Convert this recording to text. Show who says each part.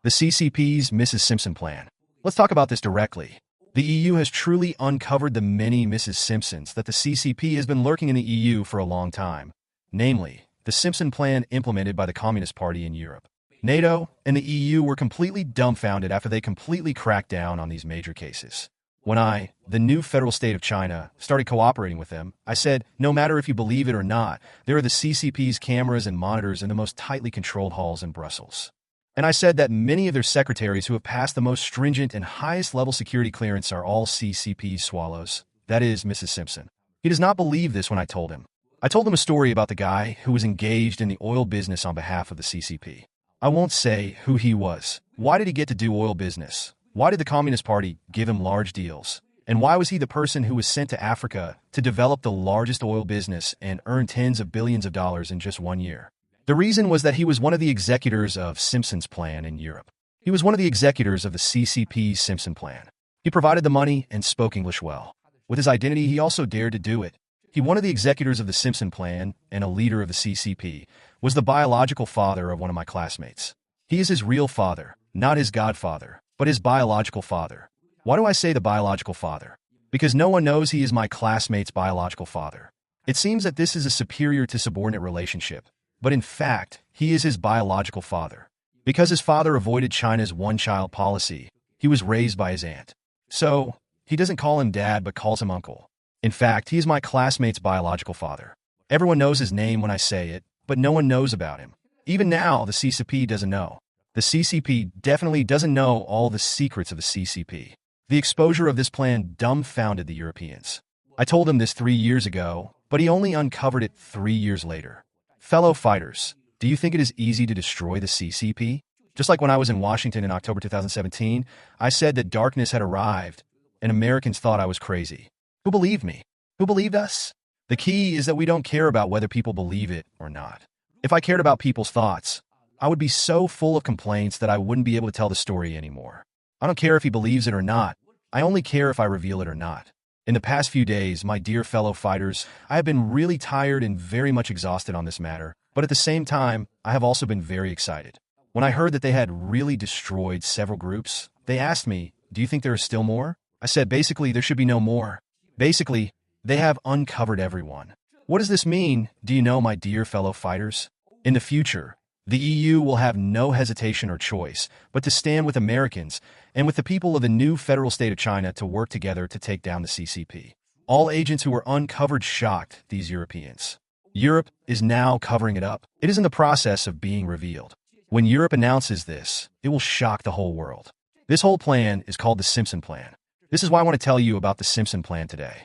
Speaker 1: The CCP's Mrs. Simpson plan. Let's talk about this directly. The EU has truly uncovered the many Mrs. Simpsons that the CCP has been lurking in the EU for a long time, namely, the Simpson Plan implemented by the Communist Party in Europe. NATO and the EU were completely dumbfounded after they completely cracked down on these major cases. When the new federal state of China, started cooperating with them, I said, no matter if you believe it or not, there are the CCP's cameras and monitors in the most tightly controlled halls in Brussels. And I said that many of their secretaries who have passed the most stringent and highest level security clearance are all CCP swallows. That is, Mrs. Simpson. He does not believe this when I told him. I told him a story about the guy who was engaged in the oil business on behalf of the CCP. I won't say who he was. Why did he get to do oil business? Why did the Communist Party give him large deals? And why was he the person who was sent to Africa to develop the largest oil business and earn tens of billions of dollars in just 1 year? The reason was that he was one of the executors of Simpson's plan in Europe. He was one of the executors of the CCP Simpson Plan. He provided the money and spoke English well. With his identity, he also dared to do it. One of the executors of the Simpson Plan and a leader of the CCP was the biological father of one of my classmates. He is his real father, not his godfather, but his biological father. Why do I say the biological father? Because no one knows he is my classmate's biological father. It seems that this is a superior to subordinate relationship. But in fact, he is his biological father. Because his father avoided China's one-child policy, he was raised by his aunt. So, he doesn't call him dad but calls him uncle. In fact, he is my classmate's biological father. Everyone knows his name when I say it, but no one knows about him. Even now, the CCP doesn't know. The CCP definitely doesn't know all the secrets of the CCP. The exposure of this plan dumbfounded the Europeans. I told him this 3 years ago, but he only uncovered it 3 years later. Fellow fighters, do you think it is easy to destroy the CCP? Just like when I was in Washington in October 2017, I said that darkness had arrived, and Americans thought I was crazy. Who believed me? Who believed us? The key is that we don't care about whether people believe it or not. If I cared about people's thoughts, I would be so full of complaints that I wouldn't be able to tell the story anymore. I don't care if he believes it or not. I only care if I reveal it or not. In the past few days, my dear fellow fighters, I have been really tired and very much exhausted on this matter, but at the same time, I have also been very excited. When I heard that they had really destroyed several groups, they asked me, do you think there are still more? I said, basically, there should be no more. Basically, they have uncovered everyone. What does this mean, do you know, my dear fellow fighters? In the future, the EU will have no hesitation or choice but to stand with Americans and with the people of the new federal state of China to work together to take down the CCP. All agents who were uncovered shocked these Europeans. Europe is now covering it up. It is in the process of being revealed. When Europe announces this, it will shock the whole world. This whole plan is called the Simpson Plan. This is why I want to tell you about the Simpson Plan today.